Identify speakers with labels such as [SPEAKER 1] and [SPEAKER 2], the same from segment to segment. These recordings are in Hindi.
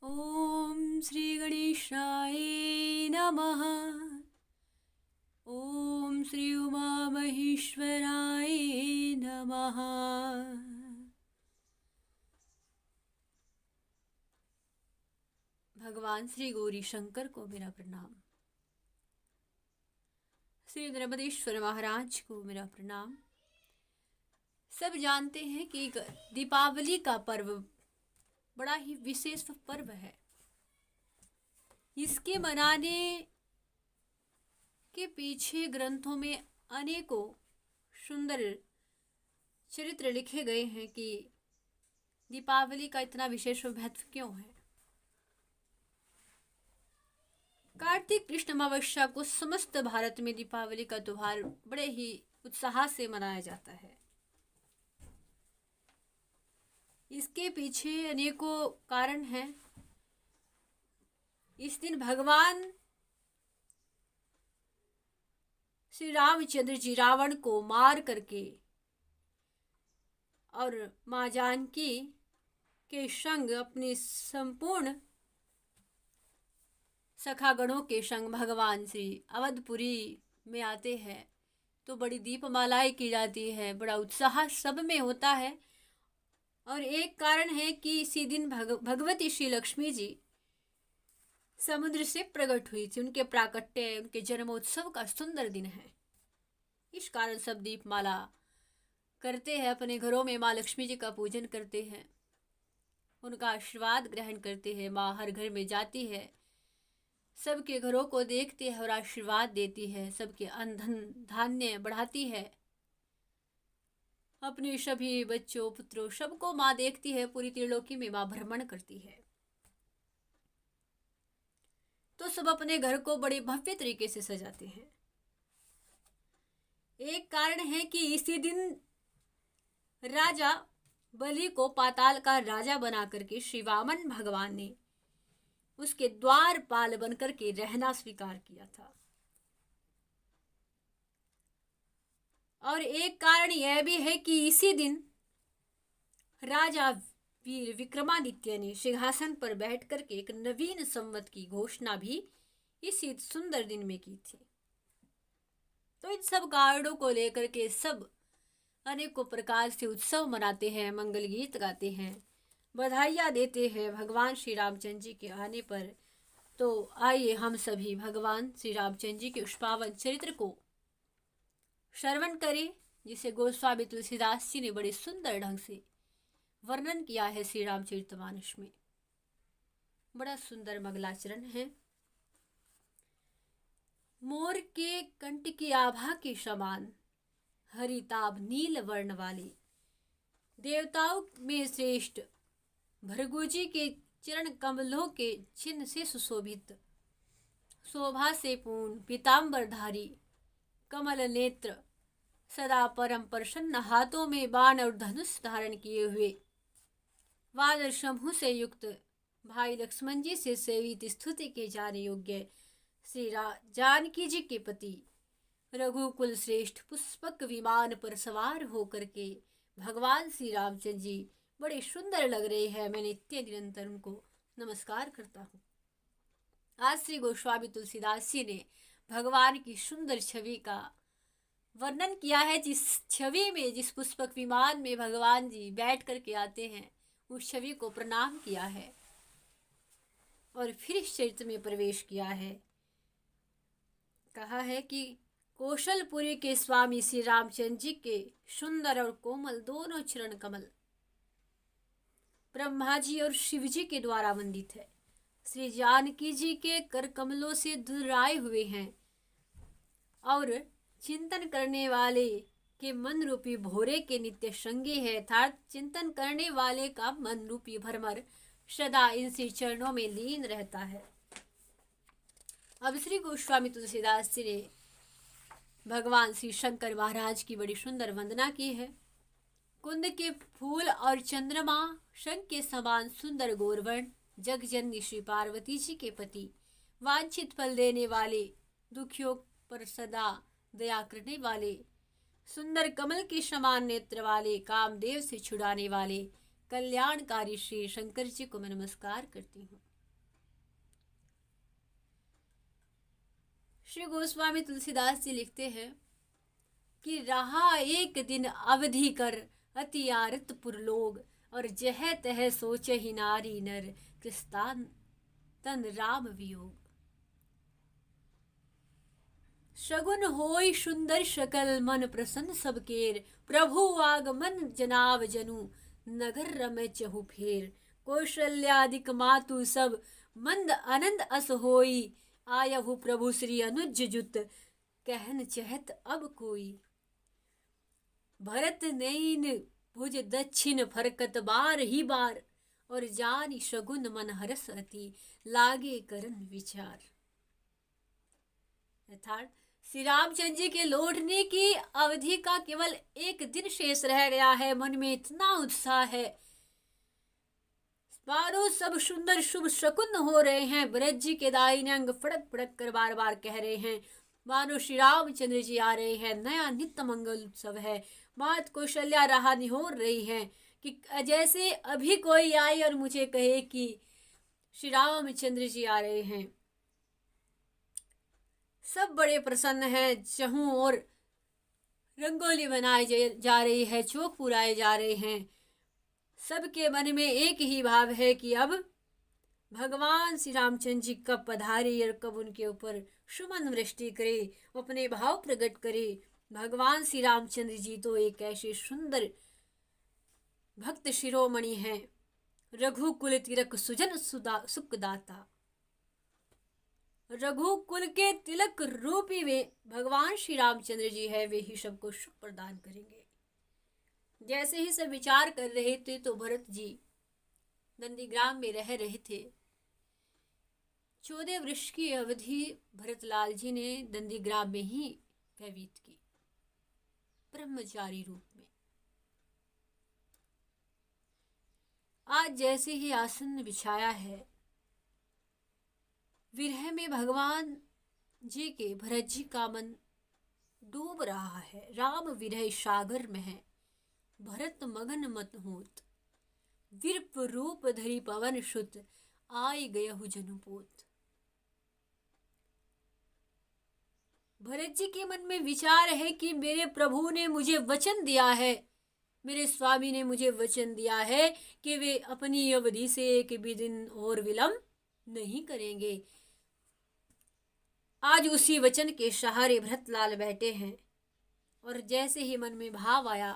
[SPEAKER 1] ओम श्री गणेशाय नमः। ओम श्री उमा महेश्वराय नमः। भगवान श्री गौरी शंकर को मेरा प्रणाम। श्री नर्मदेश्वर महाराज को मेरा प्रणाम। सब जानते हैं कि दीपावली का पर्व बड़ा ही विशेष पर्व है। इसके मनाने के पीछे ग्रंथों में अनेकों सुंदर चरित्र लिखे गए हैं कि दीपावली का इतना विशेष महत्व क्यों है। कार्तिक कृष्ण अमावस्या को समस्त भारत में दीपावली का त्योहार बड़े ही उत्साह से मनाया जाता है। इसके पीछे अनेकों कारण हैं। इस दिन भगवान श्री रामचंद्र जी रावण को मार करके और मां जानकी के संग अपने संपूर्ण सखागणों के संग भगवान श्री अवधपुरी में आते हैं तो बड़ी दीपमालाएं की जाती है, बड़ा उत्साह सब में होता है। और एक कारण है कि इसी दिन भगवती श्री लक्ष्मी जी समुद्र से प्रकट हुई थी। उनके प्राकट्य, उनके जन्मोत्सव का सुंदर दिन है। इस कारण सब दीपमाला करते हैं, अपने घरों में माँ लक्ष्मी जी का पूजन करते हैं, उनका आशीर्वाद ग्रहण करते हैं। माँ हर घर में जाती है, सबके घरों को देखती है और आशीर्वाद देती है, सबके अन्न धन धान्य बढ़ाती है। अपने सभी बच्चों पुत्रों सबको माँ देखती है। पूरी त्रिलोकी में माँ भ्रमण करती है। तो सब अपने घर को बड़े भव्य तरीके से सजाते हैं। एक कारण है कि इसी दिन राजा बलि को पाताल का राजा बना करके श्री वामन भगवान ने उसके द्वारपाल बनकर के रहना स्वीकार किया था। और एक कारण यह भी है कि इसी दिन राजा वीर विक्रमादित्य ने सिंहासन पर बैठकर के एक नवीन संवत की घोषणा भी इसी सुंदर दिन में की थी। तो इन सब कारणों को लेकर के सब अनेकों प्रकार से उत्सव मनाते हैं, मंगल गीत गाते हैं, बधाइयाँ देते हैं भगवान श्री रामचंद्र जी के आने पर। तो आइए हम सभी भगवान श्री रामचंद्र जी के उस पावन चरित्र को श्रवण करें, जिसे गोस्वामी तुलसीदास जी ने बड़े सुंदर ढंग से वर्णन किया है श्री रामचरितमानस में। बड़ा सुंदर मंगलाचरण है। मोर के कंठ की आभा के समान हरिताभ नील वर्ण वाले देवताओं में श्रेष्ठ भृगुजी के चरण कमलों के चिन्ह से सुशोभित, शोभा से पूर्ण पीताम्बरधारी, कमल नेत्र, सदा परम प्रसन्न, हाथों में बाण और धनुष धारण किए हुए, वानर समूह से युक्त, भाई लक्ष्मण जी से सेवित, स्तुति के जाने योग्य श्री जानकी जी के पति, रघुकुल श्रेष्ठ पुष्पक विमान पर सवार होकर के भगवान श्री रामचंद्र जी बड़े सुंदर लग रहे हैं। मैं नित्य निरंतर उनको नमस्कार करता हूँ। आज श्री गोस्वामी तुलसीदास जी ने भगवान की सुंदर छवि का वर्णन किया है। जिस छवि में, जिस पुष्पक विमान में भगवान जी बैठ करके आते हैं, उस छवि को प्रणाम किया है और फिर इस चरित्र में प्रवेश किया है। कहा है कि कौशलपुरी के स्वामी श्री रामचंद्र जी के सुंदर और कोमल दोनों चरण कमल ब्रह्मा जी और शिव जी के द्वारा वंदित है। श्री जानकी जी के कर कमलों से धुराए हुए हैं और चिंतन करने वाले के मन रूपी भोरे के नित्य संगी है। अर्थात चिंतन करने वाले का मन रूपी भ्रमर सदा इनसे चरणों में लीन रहता है। अब श्री गोस्वामी तुलसीदास जी ने भगवान श्री शंकर महाराज की बड़ी सुंदर वंदना की है। कुंद के फूल और चंद्रमा, शंख के समान सुंदर गौरवर्ण, जगजननी श्री पार्वती जी के पति, वांछित फल देने वाले, दुखियों पर सदा दया करने वाले, सुंदर कमल के समान नेत्र वाले, कामदेव से छुड़ाने वाले, कल्याणकारी श्री शंकर जी को मैं नमस्कार करती हूँ। श्री गोस्वामी तुलसीदास जी लिखते हैं कि रहा एक दिन अवधि कर अति आरत पुरलोग, और जह तह सोच ही नारी नर किस्तान तन राम वियोग। शगुन होय सुंदर शकल मन प्रसन्न सब केर, प्रभु आगमन जनाब जनु नगर रमे चहु फेर। कौशल्यादिक मातु सब मंद आनंद अस होई, आयहु प्रभु श्री अनुज जुत कहन चहत अब कोई। भरत नैन भुज दक्षिण फरकत बार ही बार, और जानी शगुन मन हरस अति लागे करन विचार। अर्थात श्री रामचंद्र जी के लौटने की अवधि का केवल एक दिन शेष रह गया है। मन में इतना उत्साह है, मानो सब सुंदर शुभ शकुन हो रहे हैं। भरत जी के दाहिने अंग फड़क फड़क कर बार बार कह रहे हैं, मानो श्री रामचंद्र जी आ रहे हैं। नया नित्य मंगल उत्सव है। मात कौशल्या राह निहोर रही है कि जैसे अभी कोई आए और मुझे कहे कि श्री रामचंद्र जी आ रहे हैं। सब बड़े प्रसन्न हैं। चहु और रंगोली बनाई जा रही है, चौक पुराए जा रहे हैं। सबके मन में एक ही भाव है कि अब भगवान श्री रामचंद्र जी कब पधारे और कब उनके ऊपर सुमन वृष्टि करे, अपने भाव प्रकट करे। भगवान श्री रामचंद्र जी तो एक ऐसे सुंदर भक्त शिरोमणि हैं, रघुकुल तिलक सुजन सुखदाता। रघुकुल के तिलक रूपी वे भगवान श्री रामचंद्र जी है, वे ही सबको सुख प्रदान करेंगे। जैसे ही सब विचार कर रहे थे तो भरत जी नंदीग्राम में रह रहे थे। 14 वर्ष की अवधि भरतलाल जी ने नंदीग्राम में ही व्यतीत की, ब्रह्मचारी रूप में। आज जैसे ही आसन बिछाया है, विरह में भगवान जी के भरत जी का मन डूब रहा है। राम विरह सागर में है, भरत मगन मत होत, विरप रूप धरी पवन सुत, आई गयहु जनुपोत। भरत जी के मन में विचार है कि मेरे प्रभु ने मुझे वचन दिया है, मेरे स्वामी ने मुझे वचन दिया है कि वे अपनी अवधि से एक भी दिन और विलंब नहीं करेंगे। आज उसी वचन के सहारे भरतलाल बैठे हैं, और जैसे ही मन में भाव आया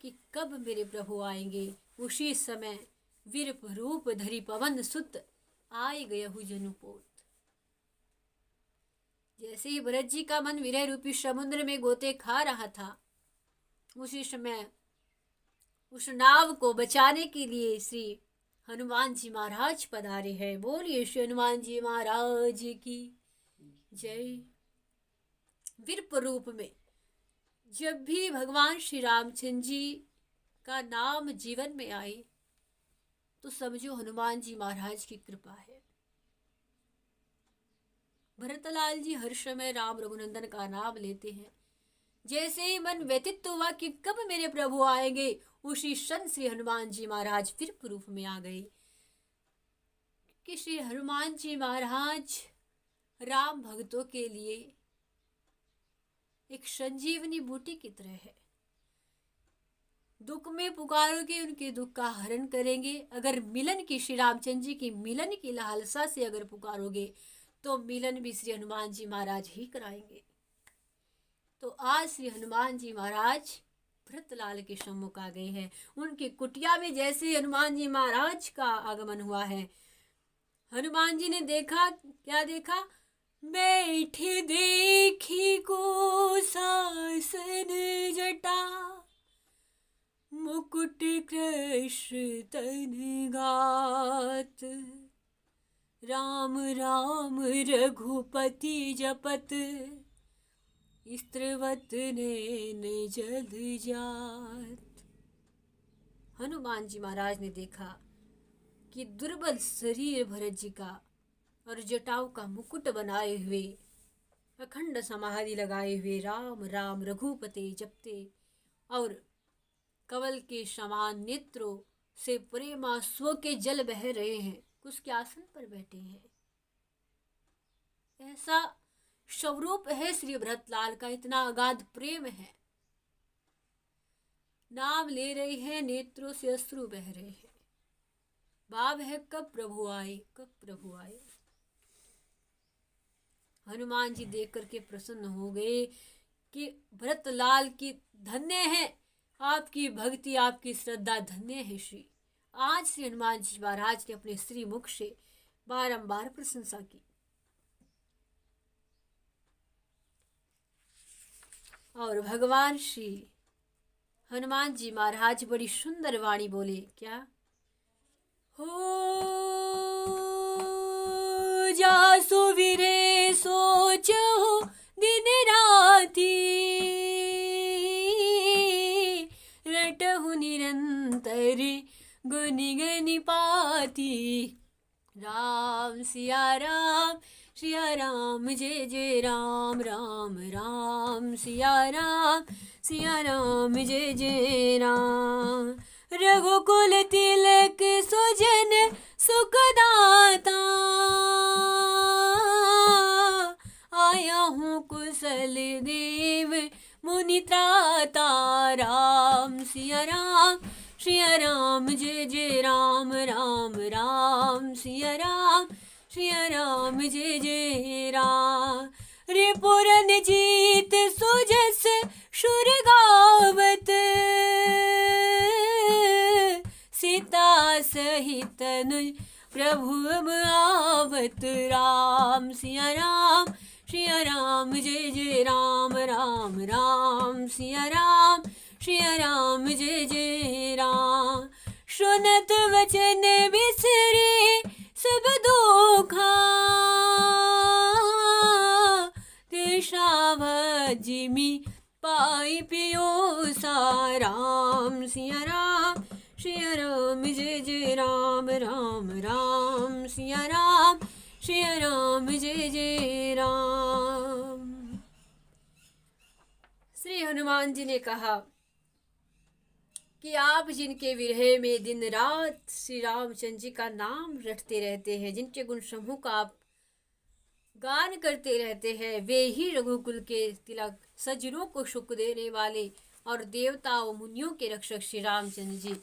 [SPEAKER 1] कि कब मेरे प्रभु आएंगे, उसी समय विरप रूप धरी पवन सुत, आए गयहु जनुपोत। जैसे ही भरत जी का मन विरह रूपी समुद्र में गोते खा रहा था, उसी समय उस नाव को बचाने के लिए श्री हनुमान जी महाराज पधारे हैं। बोलिए श्री हनुमान जी महाराज की जय। विरप रूप में जब भी भगवान श्री रामचंद्र जी का नाम जीवन में आए तो समझो हनुमान जी महाराज की कृपा है। भरतलाल जी हर समय राम रघुनंदन का नाम लेते हैं। जैसे ही मन व्यतीत हुआ कि कब मेरे प्रभु आएंगे, उसी क्षण श्री हनुमान जी महाराज विरप रूप में आ गए। कि श्री हनुमान जी महाराज राम भक्तों के लिए एक संजीवनी बूटी की तरह है। दुख में पुकारोगे, उनके दुख का हरण करेंगे। अगर मिलन की, श्री रामचंद्र जी की मिलन की लालसा से अगर पुकारोगे तो मिलन भी श्री हनुमान जी महाराज ही कराएंगे। तो आज श्री हनुमान जी महाराज भरतलाल के सम्मुख आ गए हैं। उनकी कुटिया में जैसे हनुमान जी महाराज का आगमन हुआ है, हनुमान जी ने देखा, क्या देखा? बैठे देखी को शासन जटा, मुकुट कृष्ण तन गात, राम राम रघुपति जपत, स्त्रवत नैन जल जात। हनुमान जी महाराज ने देखा कि दुर्बल शरीर भरत जी का और जटाओं का मुकुट बनाए हुए, अखंड समाधि लगाए हुए राम राम रघुपति जपते और कमल के समान नेत्रों से प्रेमाश्व के जल बह रहे हैं, उसके आसन पर बैठे हैं। ऐसा स्वरूप है श्री भरतलाल का, इतना अगाध प्रेम है। नाम ले रहे हैं, नेत्रों से अश्रु बह रहे हैं। भाव है कब प्रभु आए, कब प्रभु आए। हनुमान जी देख करके प्रसन्न हो गए कि भरतलाल की धन्य है आपकी भक्ति, आपकी श्रद्धा धन्य है श्री। आज श्री हनुमान जी महाराज ने अपने श्री मुख से बारंबार प्रशंसा की। और भगवान श्री हनुमान जी महाराज बड़ी सुंदर वाणी बोले, क्या हो जासु विरे सोचो दिन राती, रटहु निरंतर गुनि गनि पाती। राम सिया राम जय जय राम, राम राम सिया राम जय जय राम। रघुकुल तिलक सुजन सुखदाता, आया हूँ कुशल देव मुनि त्राता। राम सिया राम जय जय राम, राम राम सिया राम जय जय राम। रिपुरन जीत सुजस शुर गावत, सीता सहित अनुज प्रभु आवत। राम सिया राम जय जय राम, राम राम सिया राम जय जय राम। सुनत वचन बिसरे सब दुखा, जिमि पाई पियोसा। राम सिया राम जय जय राम, राम राम सिया राम जय जय राम। श्री हनुमान जी ने कहा कि आप जिनके विरह में दिन रात श्री रामचंद्र जी का नाम रटते रहते हैं, जिनके गुण समूह का आप गान करते रहते हैं, वे ही रघुकुल के तिलक, सज्जनों को सुख देने वाले और देवताओं मुनियों के रक्षक श्री रामचंद्र जी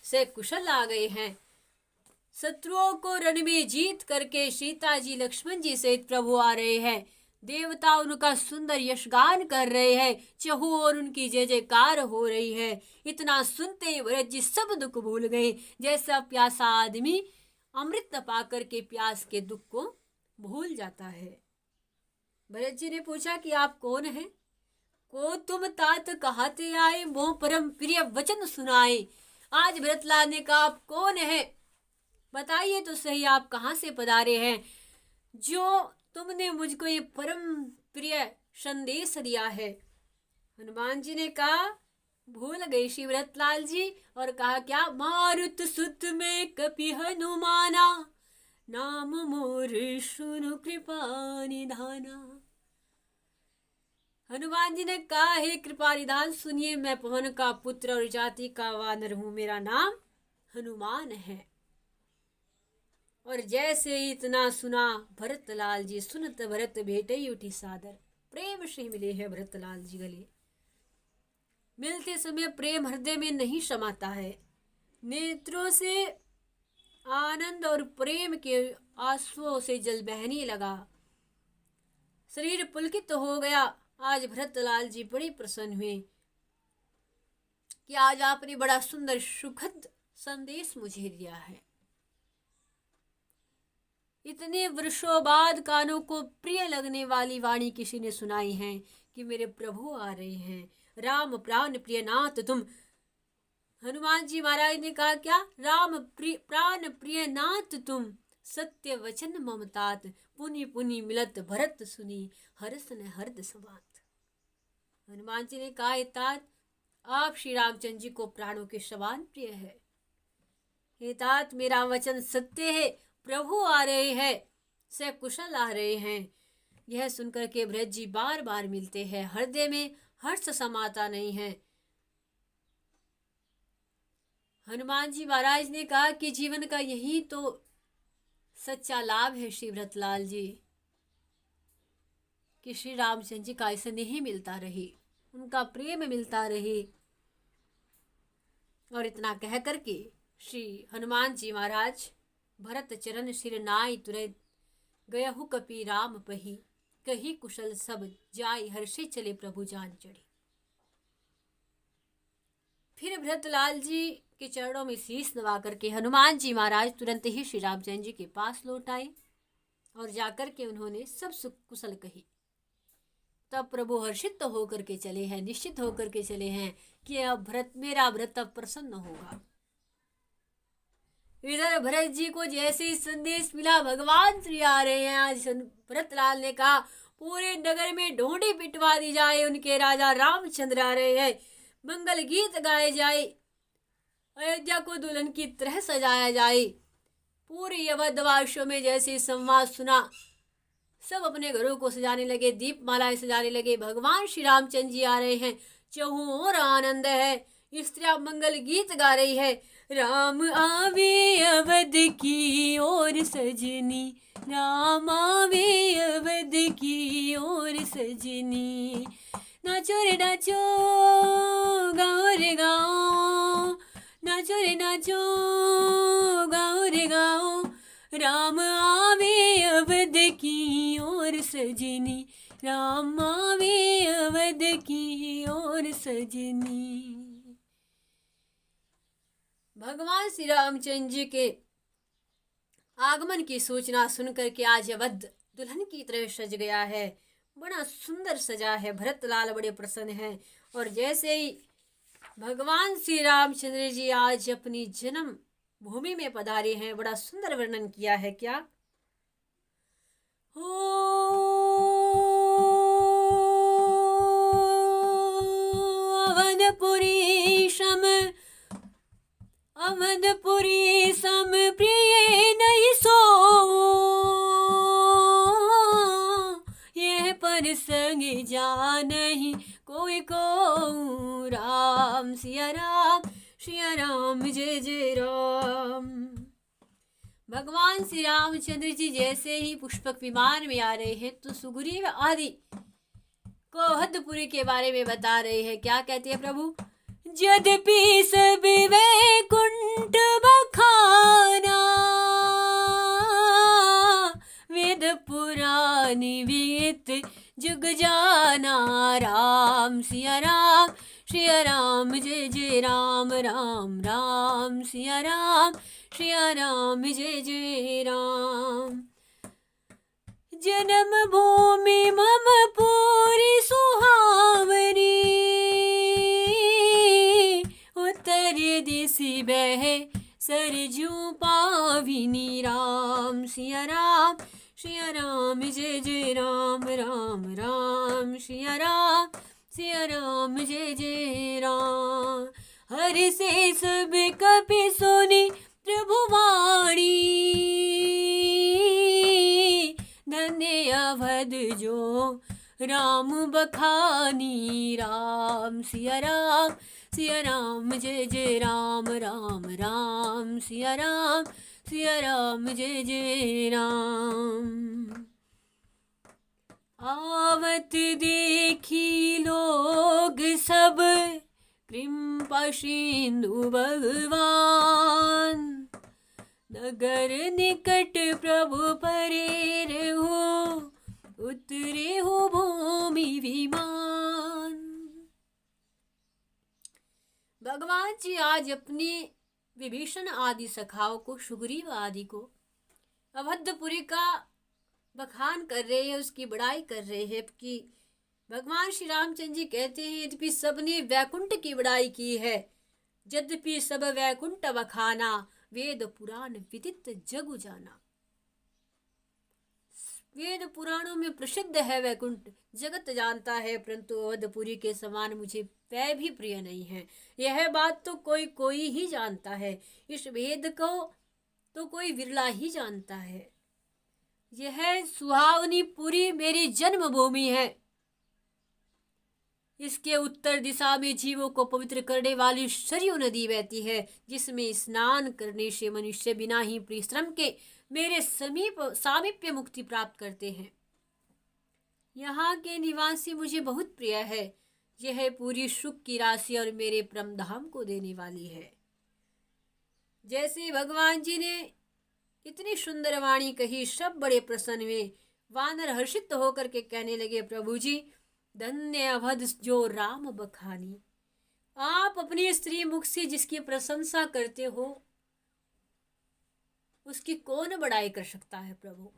[SPEAKER 1] से कुशल आ गए हैं। शत्रुओं को रण में जीत करके सीता जी लक्ष्मण जी सहित प्रभु आ रहे हैं। देवता उनका सुंदर यशगान कर रहे हैं, चहु और उनकी जय जयकार हो रही है। इतना सुनते ही भरत जी सब दुख भूल गए, जैसा प्यासा आदमी अमृत पाकर के प्यास के दुख को भूल जाता है। भरत जी ने पूछा कि आप कौन हैं? को तुम तात कहते आए, मोह परम प्रिय वचन सुनाए। आज भरतलाल ने कहा आप कौन है, बताइए तो सही, आप कहाँ से पधारे हैं जो तुमने मुझको ये परम प्रिय संदेश दिया है। हनुमान जी ने कहा भूल गई श्री भरतलाल जी, और कहा क्या, मारुत सुत में कपि हनुमाना, नाम मोर सुनु कृपा निधाना। हनुमान जी ने कहा हे कृपा निधान सुनिए, मैं पवन का पुत्र और जाति का वानर हूँ, मेरा नाम हनुमान है। और जैसे ही इतना सुना भरतलाल जी, सुनत भरत भेटे उठी सादर। प्रेम से मिले हैं भरतलाल जी गले। मिलते समय प्रेम हृदय में नहीं समाता है, नेत्रों से आनंद और प्रेम के आंसुओं से जल बहने लगा, शरीर पुलकित हो गया। आज भरतलाल जी बड़े प्रसन्न हुए कि आज आपने बड़ा सुंदर सुखद संदेश मुझे दिया है। इतने वर्षों बाद कानों को प्रिय लगने वाली वाणी किसी ने सुनाई है कि मेरे प्रभु आ रहे हैं। राम प्राण प्रिय नाथ तुम। हनुमान जी महाराज ने कहा क्या, राम प्राण प्रिय नाथ तुम, सत्य वचन ममतात, पुनि पुनि मिलत भरत सुनी, हर्ष न हर्द समात। हनुमान जी ने कहा तात आप श्री रामचंद्र जी को प्राणों के समान प्रिय है। हे तात मेरा वचन सत्य है, प्रभु आ रहे हैं, से कुशल आ रहे हैं। यह सुनकर के भरत जी बार बार मिलते हैं, हृदय में हर्ष समाता नहीं है। हनुमान जी महाराज ने कहा कि जीवन का यही तो सच्चा लाभ है श्री भरतलाल जी, कि श्री रामचंद्र जी का स्नेह मिलता रहे, उनका प्रेम मिलता रहे। और इतना कह करके श्री हनुमान जी महाराज भरत चरण सिर नाई तुरंत गयहु कपि राम पही, कही कुशल सब जाय हर्षे चले प्रभु जान चढ़े। फिर भरतलाल जी के चरणों में शीश नवा करके हनुमान जी महाराज तुरंत ही श्री रामचंद्र जी के पास लौट आए और जाकर के उन्होंने सब सुख कुशल कही। तब प्रभु हर्षित तो होकर के चले हैं, निश्चित होकर के चले हैं कि अब मेरा भरत अब प्रसन्न होगा। इधर भरत जी को जैसे ही संदेश मिला भगवान श्री आ रहे हैं, आज भरतलाल ने कहा पूरे नगर में ढोंडी पिटवा दी जाए, उनके राजा रामचंद्र आ रहे हैं, मंगल गीत गाए जाए, अयोध्या को दुल्हन की तरह सजाया जाए। पूरी अवधवासियों में जैसे संवाद सुना, सब अपने घरों को सजाने लगे, दीप मालाएं सजाने लगे। भगवान श्री रामचंद्र जी आ रहे हैं, चहुं ओर आनंद है, स्त्रियां मंगल गीत गा रही है। राम आवे अवध की ओर सजनी, राम आवे अवध की ओर सजनी, नाचो रे नाचो गाओ रे गाओ, नाचो रे नाचो गाओ रे गाओ, राम आवे अवध की ओर सजनी, राम आवे अवध की ओर सजनी। भगवान श्री रामचंद्र जी के आगमन की सूचना सुनकर के आज अवध दुल्हन की तरह सज गया है, बड़ा सुंदर सजा है। भरतलाल बड़े प्रसन्न हैं। और जैसे ही भगवान श्री रामचंद्र जी आज अपनी जन्म भूमि में पधारे हैं, बड़ा सुंदर वर्णन किया है। क्या हो अवधपुरी सम प्रिय नहीं सो, यह पर संग जा नहीं कोई को, राम सिया राम जय जय राम। भगवान श्री रामचंद्र जी जैसे ही पुष्पक विमान में आ रहे हैं तो सुग्रीव आदि को अवधपुरी के बारे में बता रहे हैं। क्या कहते हैं प्रभु? यद्यपि सब वैकुंठ बखाना, वेद पुराण विदित जुग जाना, राम सिया राम जय जय राम, राम राम सिया राम जय जय राम। जन्म भूमि मम पूरी सुहावनी, उत्तर दिशि बह सरजू पाविनी, राम सिया राम जय जय राम, राम राम सिया राम जय जय राम। हर से सब कपि सुनी त्रिभुवाणी, धन्य अवध जो राम बखानी, राम सिया राम जय जय राम, राम राम सिया राम जय जय राम। आवत देखी लोग सब कृपा सिंधु भगवान, नगर निकट प्रभु परे हो, उतरे हो भूमि विमान। भगवान जी आज अपनी विभीषण आदि सखाओं को, सुग्रीव आदि को अवधपुरी का बखान कर रहे हैं, उसकी बड़ाई कर रहे हैं कि भगवान श्री रामचंद्र जी कहते हैं यद्यपि सबने वैकुंठ की बड़ाई की है, यद्यपि सब वैकुंठ बखाना, वेद पुराण विदित जग जाना। वेद पुराणों में प्रसिद्ध है वैकुंठ, जगत जानता है, परंतु अवधपुरी के समान मुझे वह भी प्रिय नहीं है। यह बात तो कोई ही जानता है, इस वेद को तो कोई विरला ही जानता है। यह सुहावनी पुरी मेरी जन्मभूमि है। इसके उत्तर दिशा में जीवों को पवित्र करने वाली सरयू नदी बहती है, जिसमें स्नान करने से मनुष्य बिना ही परिश्रम के मेरे सामीप्य मुक्ति प्राप्त करते हैं। यहाँ के निवासी मुझे बहुत प्रिय है। यह पूरी सुख की राशि और मेरे परम धाम को देने वाली है। जैसे भगवान जी ने इतनी सुंदर वाणी कही, सब बड़े प्रसन्न हुए। वानर हर्षित होकर के कहने लगे, प्रभु जी, धन्य अवध जो राम बखानी। आप अपनी स्त्री मुख से जिसकी प्रशंसा करते हो उसकी कौन बड़ाई कर सकता है प्रभु।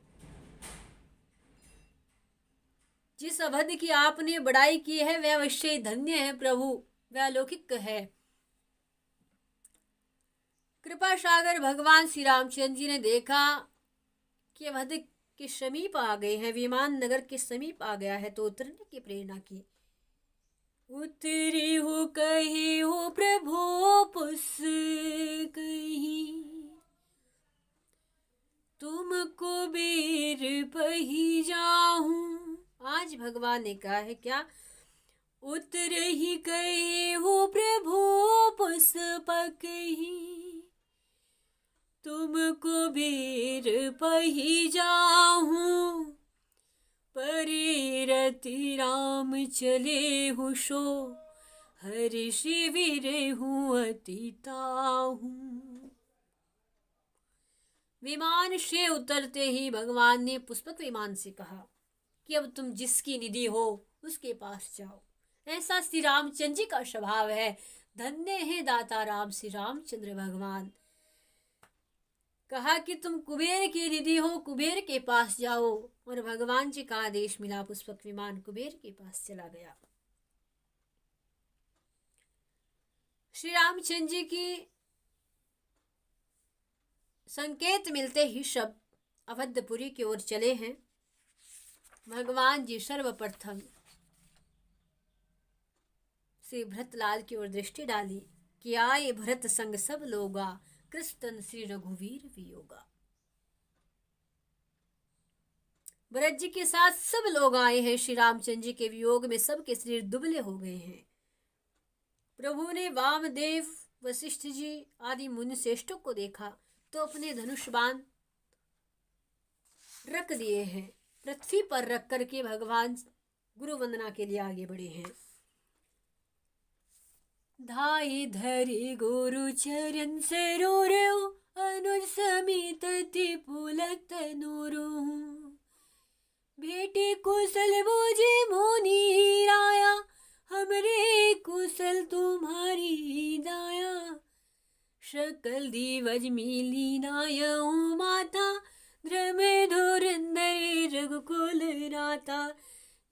[SPEAKER 1] जिस अवध की आपने बड़ाई की है वह अवश्य धन्य है प्रभु, वह अलौकिक है। कृपा सागर भगवान श्री रामचंद्र जी ने देखा कि अवध के समीप आ गए हैं, विमान नगर के समीप आ गया है, तो उतरने की प्रेरणा की। उतरी हो कही हो प्रभु पुस कही, तुमको बेर पही जाऊं। आज भगवान ने कहा है क्या, उतर ही कहे हो प्रभु पुष्पकही, तुमको बेर पही जाऊं। परिरति राम चले हूँ सो, हरि शिविर हूँ अतिताहूं। विमान से उतरते ही भगवान ने पुष्पक विमान से कहा कि अब तुम जिसकी निधि हो उसके पास जाओ। ऐसा श्री रामचंद्र जी का स्वभाव है। धन्य है दाता राम श्री रामचंद्र भगवान। कहा कि तुम कुबेर की निधि हो, कुबेर के पास जाओ, और भगवान जी का आदेश मिला, पुष्पक विमान कुबेर के पास चला गया। श्री रामचंद्र जी की संकेत मिलते ही सब अवधपुरी की ओर चले हैं। भगवान जी सर्वप्रथम श्री भरतलाल की ओर दृष्टि डाली कि आए भरत संग सब लोगा, कृष्ण श्री रघुवीर वियोगा। भरत जी के साथ सब लोग आए हैं। श्री रामचंद्र जी के वियोग में सबके शरीर दुबले हो गए हैं। प्रभु ने वामदेव, वशिष्ठ जी आदि मुनि श्रेष्ठों को देखा तो अपने धनुष बाण रख दिए हैं। पृथ्वी पर रख करके भगवान गुरु वंदना के लिए आगे बढ़े हैं। धाई धरी गुरु चरण सरोर, अनुज समित पुलक तनूरु। भेटे कुशल बोझे मोनी राया, हमरे कुशल तुम्हारी दाया। सकल दिवज मिली नायऊ माता, ध्रम धुरंधर रघुकुल राता।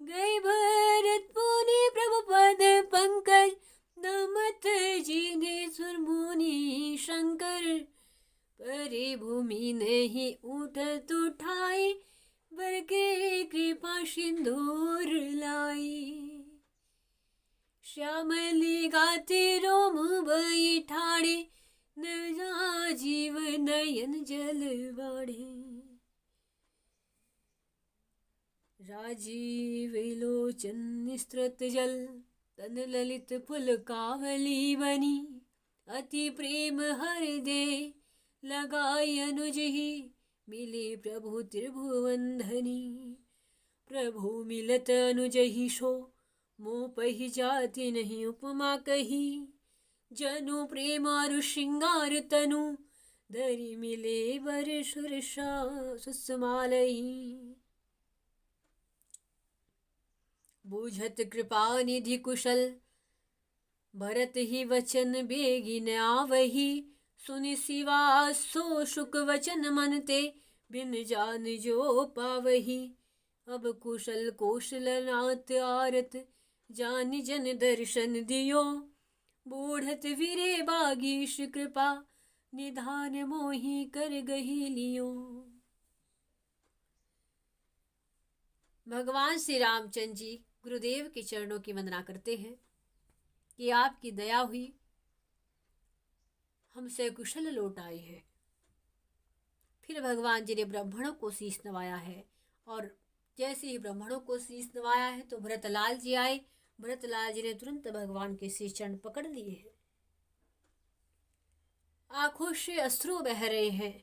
[SPEAKER 1] गए भरत पुनि प्रभु पद पंकज, नमत जिनेश्वर मुनि शंकर। परे भूमि नहीं उठत उठाए, बर के कृपा सिंदूर लाई। श्यामली गाते रोम बैठाड़े, नवजा जीव नयन जल बाढ़े। राजीव लोचन स्त्रत जल, तन ललित फुल कावली बनी। अति प्रेम हृदय लगाई अनुज ही, मिले प्रभु त्रिभुवन धनी। प्रभु मिलत अनुज ही सो, मोह पही जाति नहीं उपमा कही। जनु प्रेम अरु श्रृंगार तनु, दरी मिले बर सुरसा सुषमालही। बूझत कृपा निधि कुशल, भरत ही वचन बेगिन आवही। सुनि शिवा सो शुक वचन मन ते, बिन जान जो पावही। अब कुशल कौशल नाथ आरत, जान जन दर्शन दियो। बूढ़त वीरे बागीश कृपा, निधान मोहि कर गही लियो। भगवान श्री रामचंद्र जी गुरुदेव के चरणों की वंदना करते हैं कि आपकी दया हुई, हमसे कुशल लौट आए हैं। फिर भगवान जी ने ब्राह्मणों को शीश नवाया है, और जैसे ही ब्राह्मणों को शीश नवाया है तो भरतलाल जी आए। भरतलाल जी ने तुरंत भगवान के शीश चरण पकड़ लिए हैं। आंखों से अश्रु बह रहे हैं।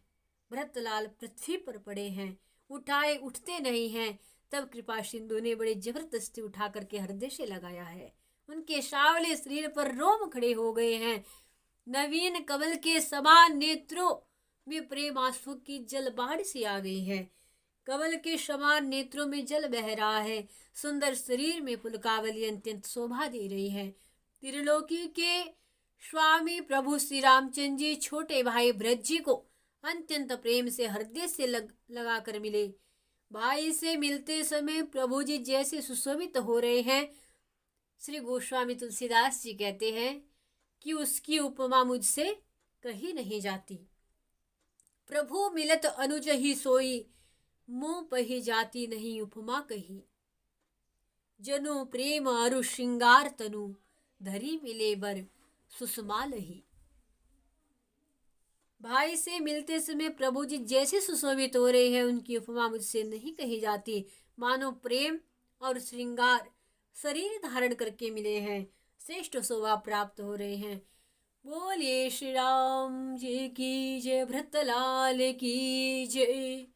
[SPEAKER 1] भरतलाल पृथ्वी पर पड़े हैं, उठाए उठते नहीं हैं। तब कृपा सिंधु ने बड़ी जबरदस्ती उठा करके हृदय से लगाया है। उनके सांवले शरीर पर रोम खड़े हो गए हैं। नवीन कमल के समान नेत्रों में प्रेम आंसू की जलबाढ़ सी आ गई है। कमल के समान नेत्रों में जल बह रहा है। सुंदर शरीर में पुलकावली अत्यंत शोभा दे रही है। त्रिलोकी के स्वामी प्रभु श्री रामचंद्र जी छोटे भाई भरत जी को अत्यंत प्रेम से हृदय से लगा कर मिले। भाई से मिलते समय प्रभु जी जैसे सुशोभित हो रहे हैं। श्री गोस्वामी तुलसीदास जी कहते हैं कि उसकी उपमा मुझसे कही नहीं जाती। प्रभु मिलत अनुज ही सोई, मुँह पही जाती नहीं उपमा कही। जनु प्रेम अरु श्रृंगार तनु, धरी मिले बर सुषमा लही। भाई से मिलते समय प्रभु जी जैसे सुशोभित हो रहे हैं, उनकी उपमा मुझसे नहीं कही जाती। मानो प्रेम और श्रृंगार शरीर धारण करके मिले हैं, श्रेष्ठ शोभा प्राप्त हो रहे हैं। बोलिए श्री राम जी की जय, भरतलाल की जय,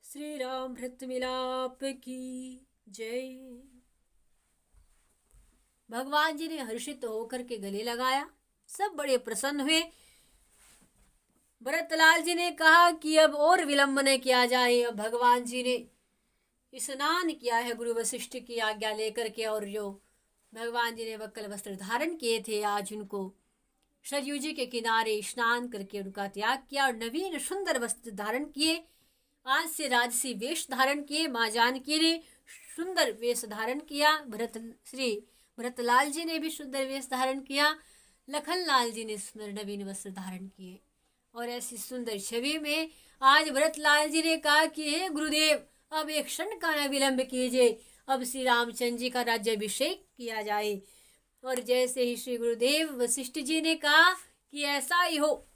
[SPEAKER 1] श्री राम भरत मिलाप की जय। भगवान जी ने हर्षित होकर के गले लगाया। सब बड़े प्रसन्न हुए। भरतलाल जी ने कहा कि अब और विलंब न किया जाए। अब भगवान जी ने स्नान किया है गुरु वशिष्ठ की आज्ञा लेकर के, और जो भगवान जी ने वक्कल वस्त्र धारण किए थे, आज उनको सरयू जी के किनारे स्नान करके उनका त्याग किया और नवीन सुंदर वस्त्र धारण किए। आज से राजसी वेश धारण किए। माँ जानकी ने सुंदर वेश धारण किया। श्री भरतलाल जी ने भी सुंदर वेश धारण किया। लखनलाल जी ने सुंदर नवीन वस्त्र धारण किए। और ऐसी सुंदर छवि में आज भरतलाल जी ने कहा कि हे गुरुदेव, अब एक क्षण का न विलंब कीजिए, अब श्री रामचंद्र जी का राज्याभिषेक किया जाए। और जैसे ही श्री गुरुदेव वशिष्ठ जी ने कहा कि ऐसा ही हो,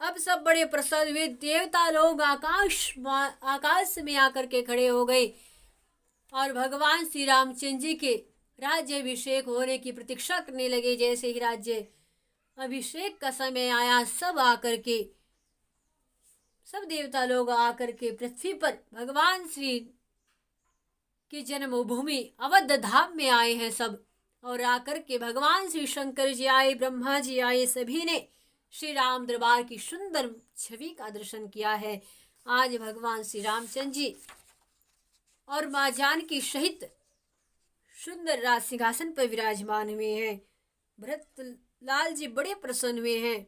[SPEAKER 1] अब सब बड़े प्रसन्न हुए। देवता लोग आकाश में आकर के खड़े हो गए और भगवान श्री रामचंद्र जी के राज्याभिषेक होने की प्रतीक्षा करने लगे। जैसे ही राज्य अभिषेक का समय आया, सब देवता लोग आकर के पृथ्वी पर भगवान श्री की जन्मभूमि अवध धाम में आए हैं सब। और आकर के भगवान श्री शंकर जी आए, ब्रह्मा जी आए, सभी ने श्री राम दरबार की सुंदर छवि का दर्शन किया है। आज भगवान श्री रामचंद्र जी और माँ जानकी सहित सुंदर राज सिंहासन पर विराजमान हुए हैं। भरतलाल जी बड़े प्रसन्न हुए हैं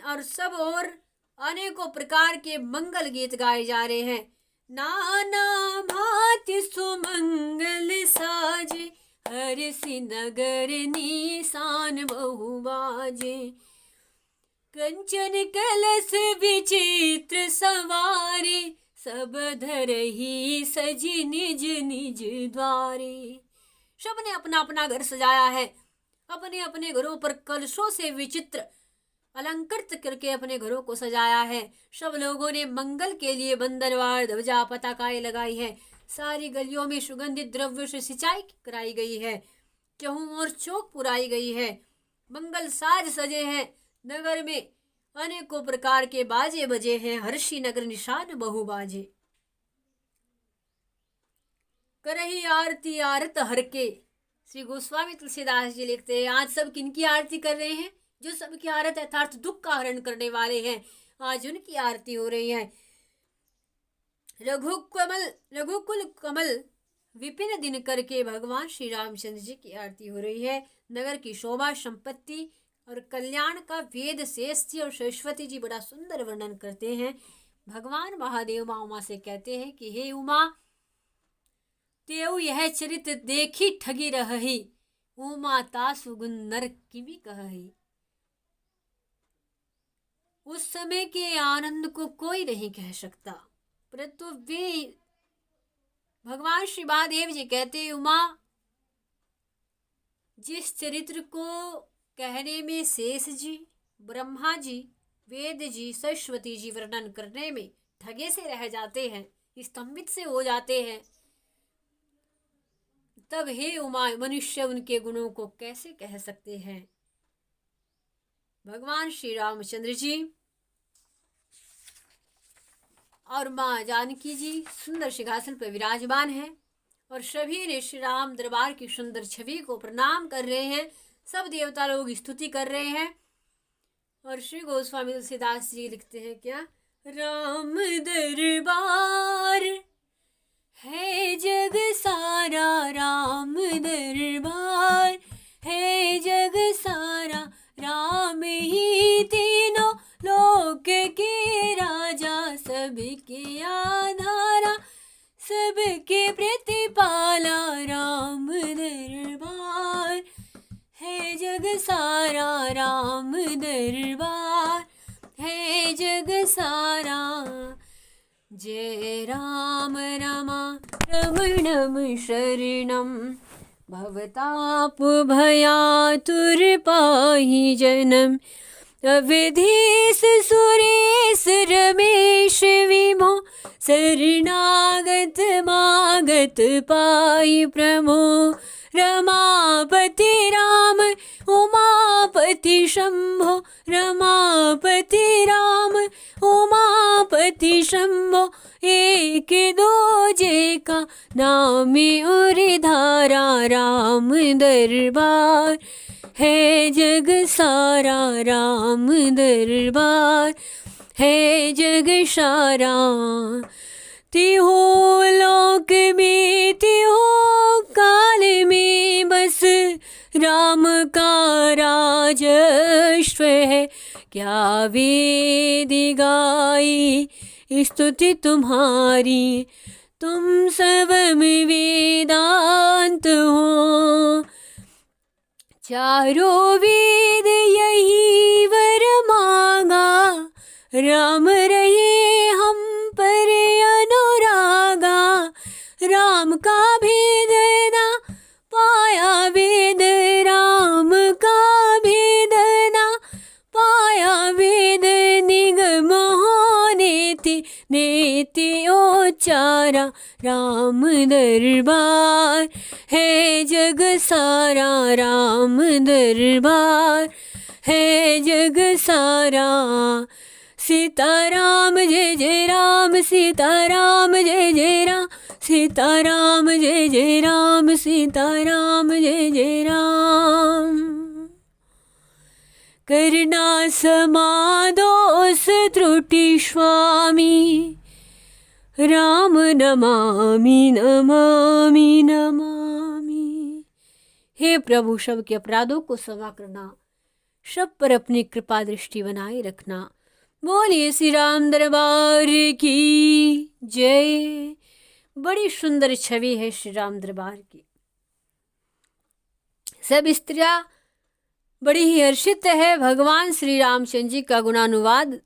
[SPEAKER 1] और सब और अनेकों प्रकार के मंगल गीत गाए जा रहे हैं। नाना भांति सुमंगल साजे, हरसि नगर निशान बहु बाजे। कंचन कलश विचित्र सवारे, सब धरहि सजी निज निज द्वारे। सबने अपना अपना घर सजाया है। अपने अपने घरों पर कलशों से विचित्र अलंकृत करके अपने घरों को सजाया है। सब लोगों ने मंगल के लिए बंदरवार, ध्वजा, पताकाएं लगाई है। सारी गलियों में सुगंधित द्रव्य से सिंचाई कराई गई है। चहुं ओर चौक पुराई गई है। मंगल साज सजे हैं। नगर में अनेकों प्रकार के बाजे बजे हैं। हर्षी नगर निशान बहु बाजे। करही आरती आरत हर के। श्री गोस्वामी तुलसीदास जी लिखते हैं, आज सब किनकी आरती कर रहे हैं? जो सबकी आरत यथार्थ दुख का हरण करने वाले हैं, आज उनकी आरती हो रही है। रघुकुल कमल विपिन दिन करके भगवान श्री रामचंद्र जी की आरती हो रही है। नगर की शोभा, संपत्ति और कल्याण का वेद शेष जी और सरस्वती जी बड़ा सुंदर वर्णन करते हैं। भगवान महादेव माँ उमा से कहते हैं कि हे उमा, तेऊ यह चरित देखी ठगी रही, उमा तासु गुण नर किमी कहही। उस समय के आनंद को कोई नहीं कह सकता, परंतु वे भगवान श्री महादेव जी कहते, उमा, जिस चरित्र को कहने में शेष जी, ब्रह्मा जी, वेद जी, सरस्वती जी वर्णन करने में ठगे से रह जाते हैं, स्तंभित से हो जाते हैं, तब हे उमा, मनुष्य उनके गुणों को कैसे कह सकते हैं। भगवान श्री रामचंद्र जी और माँ जानकी जी सुंदर सिंहासन पर विराजमान हैं और सभी ने श्री राम दरबार की सुंदर छवि को प्रणाम कर रहे हैं। सब देवता लोग स्तुति कर रहे हैं। और श्री गोस्वामी तुलसीदास जी लिखते हैं क्या, राम दरबार है जग सारा, राम दरबार है जग सारा, राम ही तीनों लोक के राजा, सबके आधारा सबके प्रतिपाला, राम दरबार है जग सारा, राम दरबार है जग सारा। जय राम रमा रमणम शरणम, भवताप भयातुरपाहि जनम, अवधेश सुरेश रमेश विमो, शरणागत मागत पाहि प्रमो, रमापति राम उमापति शंभो, रमापति राम उमापति शंभो, एक दूजे का नाम और धारा, राम दरबार है जग सारा, राम दरबार है जग सारा। तिहो लोक में तिहो काल में बस, राम का राजस्व है, क्या वेद गाई स्तुति तुम्हारी, तुम सबम वेदांत हो। चारों वेद यही वर मांगा, राम रहे हम पर अनुरागा, राम का भेद ना पाया वेद, राम का भेद ना पाया वेद, निगम हो नेति उच्चारा, राम दरबार है जग सारा, राम दरबार है जग सारा। सीताराम जय जय राम, सीताराम जय जय राम, सीताराम जय जय राम, सीताराम जय जय राम। करना समादोष त्रुटि स्वामी, राम नमामि नमामि नमामि। हे प्रभु, सब के अपराधों को क्षमा करना, सब पर अपनी कृपा दृष्टि बनाए रखना। बोलिए श्री राम दरबार की जय। बड़ी सुंदर छवि है श्री राम दरबार की। सब स्त्रियां बड़ी ही हर्षित है। भगवान श्री रामचंद्र जी का गुणानुवाद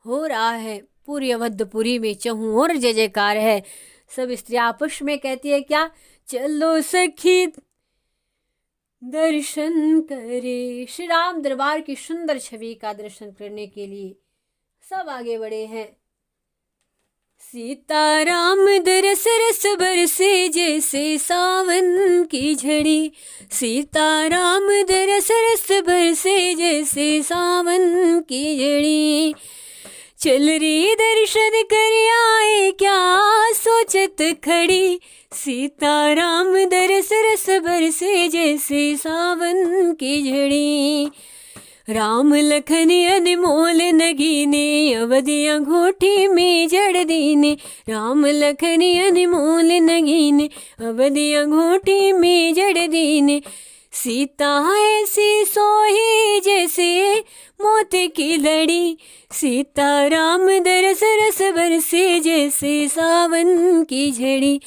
[SPEAKER 1] हो रहा है। पूरी अवधपुरी में चहु और जय जयकार है। सब स्त्रियां आपस में कहती है क्या, चलो सखी दर्शन करे। श्री राम दरबार की सुंदर छवि का दर्शन करने के लिए सब आगे बढ़े हैं। सीताराम दरस रस बरसे जैसे सावन की झड़ी, सीताराम दरस रस बरसे जैसे सावन की झड़ी। चल रे दर्शन कर आए क्या सोचत खड़ी, सीताराम दरस रस बरसे जैसे सावन की झड़ी। राम लखन अनमोल नगीने, अवधि अंगूठी में जड़ दीने। राम लखन अनमोल नगीने, अवधि अंगूठी में जड़ दीने। सीता ऐसी सोही जैसे मौत की लड़ी, सीताराम दरस रस बरसे जैसे सावन की झड़ी।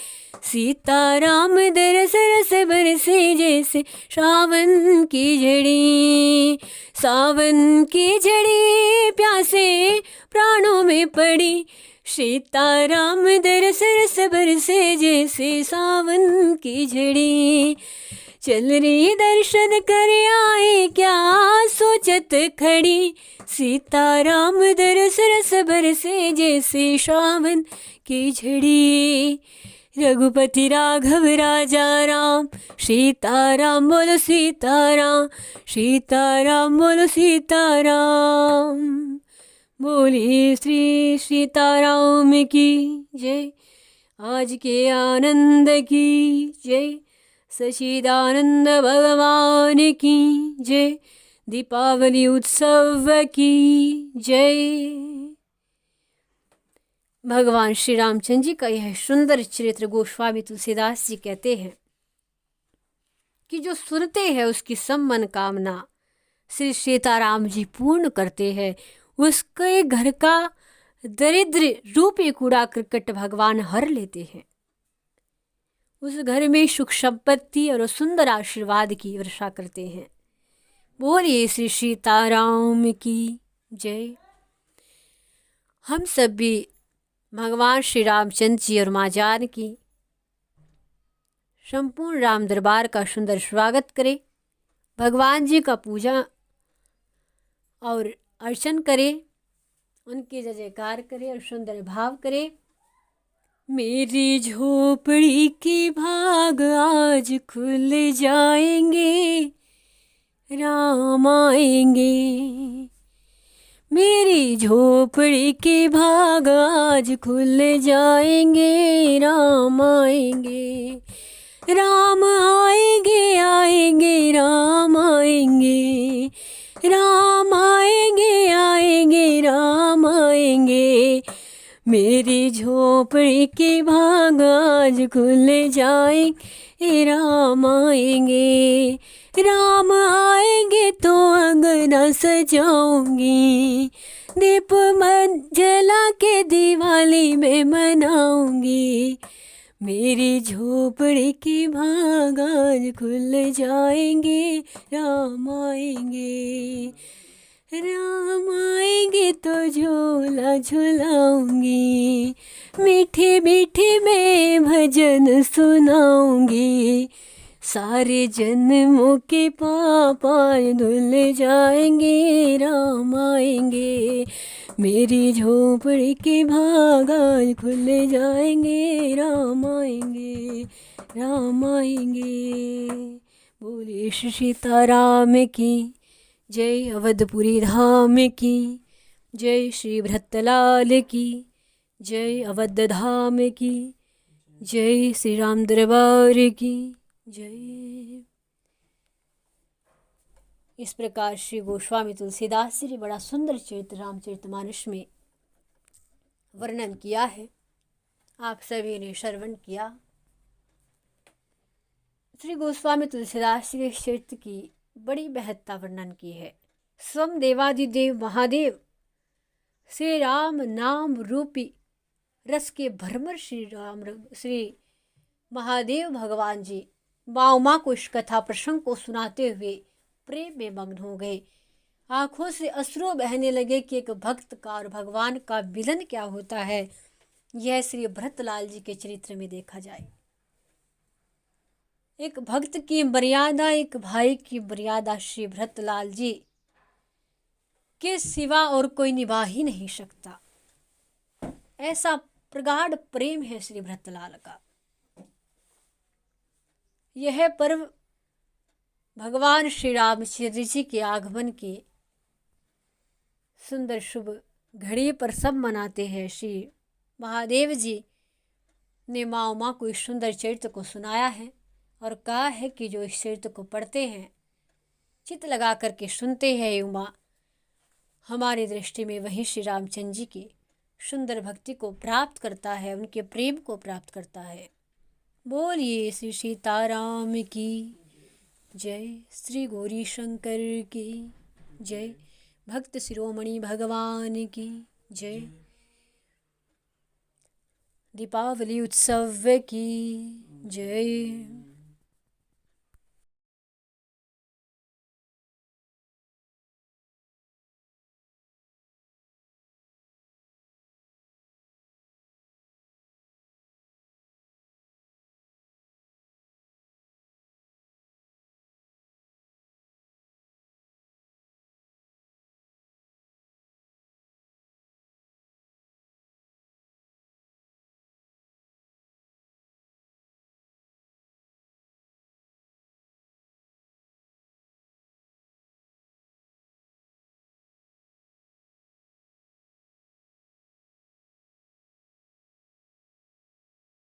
[SPEAKER 1] सीताराम दरस रस बरसे जैसे सावन की झड़ी। सावन की झड़ी प्यासे प्राणों में पड़ी, सीताराम दरस रस बरसे जैसे सावन की झड़ी। चल रे दर्शन कर आए क्या सोचत खड़ी, सीताराम दरस रस बरसे जैसे सावन की झड़ी। रघुपति राघव राजा राम, सीताराम बोलो सीताराम, सीताराम बोलो सीताराम। बोलिए श्री सीताराम की जय। आज के आनंद की जय। सच्चिदानंद भगवान की जय। दीपावली उत्सव की जय। भगवान श्री रामचंद्र जी का यह सुंदर चरित्र गोस्वामी तुलसीदास जी कहते हैं कि जो सुनते हैं उसकी सब मनोकामना श्री सीताराम जी पूर्ण करते हैं। उसके घर का दरिद्र रूपी कूड़ा करकट भगवान हर लेते हैं। उस घर में सुख संपत्ति और सुंदर आशीर्वाद की वर्षा करते हैं। बोलिए श्री सीताराम की जय। हम सब भी भगवान श्री रामचंद्र जी और माँ जानकी संपूर्ण राम दरबार का सुंदर स्वागत करें। भगवान जी का पूजा और अर्चन करें, उनके जय जयकार करें और सुंदर भाव करें। मेरी झोपड़ी के भाग आज खुल जाएंगे, राम आएंगे। मेरी झोपड़ी के भाग आज खुल जाएंगे, राम आएंगे। राम आएंगे आएंगे राम आएंगे, राम आएंगे आएंगे राम आएंगे। मेरी झोपड़ी के भाग आज खुल जाएंगे, राम आएंगे। राम आएंगे तो अंगना सजाऊंगी, दीप मन जला के दिवाली में मनाऊंगी। मेरी झोपड़ी के भाग आज खुल जाएंगे, राम आएंगे। राम आएंगे तो झोला झुलाऊंगी, मीठे मीठे मैं भजन सुनाऊंगी। सारे जन्मों के पाप धुल जाएंगे, राम आएंगे। मेरी झोपड़ी के भाग आज खुल जाएंगे, राम आएंगे, राम आएंगे। बोले श्री सीताराम की जय। अवधपुरी धाम की जय। श्री भरतलाल की जय। अवध धाम की जय। श्री राम दरबार की जय। इस प्रकार श्री गोस्वामी तुलसीदास जी ने बड़ा सुंदर चरित्र रामचरितमानस में वर्णन किया है। आप सभी ने श्रवण किया। श्री गोस्वामी तुलसीदास जी ने इस चरित्र की बड़ी महत्ता वर्णन की है। स्वम देवादिदेव महादेव श्री राम नाम रूपी रस के भरमर श्री महादेव भगवान जी माँ को इस कथा प्रसंग को सुनाते हुए प्रेम में मग्न हो गए। आंखों से अश्रु बहने लगे कि एक भक्त का और भगवान का मिलन क्या होता है, यह श्री भरतलाल जी के चरित्र में देखा जाए। एक भक्त की मर्यादा, एक भाई की मर्यादा श्री भरतलाल जी के सिवा और कोई निभा ही नहीं सकता। ऐसा प्रगाढ़ प्रेम है श्री भरतलाल का। यह पर्व भगवान श्री रामचंद्र जी के आगमन के सुंदर शुभ घड़ी पर सब मनाते हैं। श्री महादेव जी ने माँ उमा को इस सुंदर चरित्र को सुनाया है और कहा है कि जो इस चरित्र को पढ़ते हैं, चित्त लगा करके सुनते हैं, उमा हमारी दृष्टि में वही श्री रामचंद्र जी की सुंदर भक्ति को प्राप्त करता है, उनके प्रेम को प्राप्त करता है। बोलिए श्री सीताराम की जय। श्री गौरी शंकर की जय। भक्त शिरोमणि भगवान की जय। दीपावली उत्सव की जय।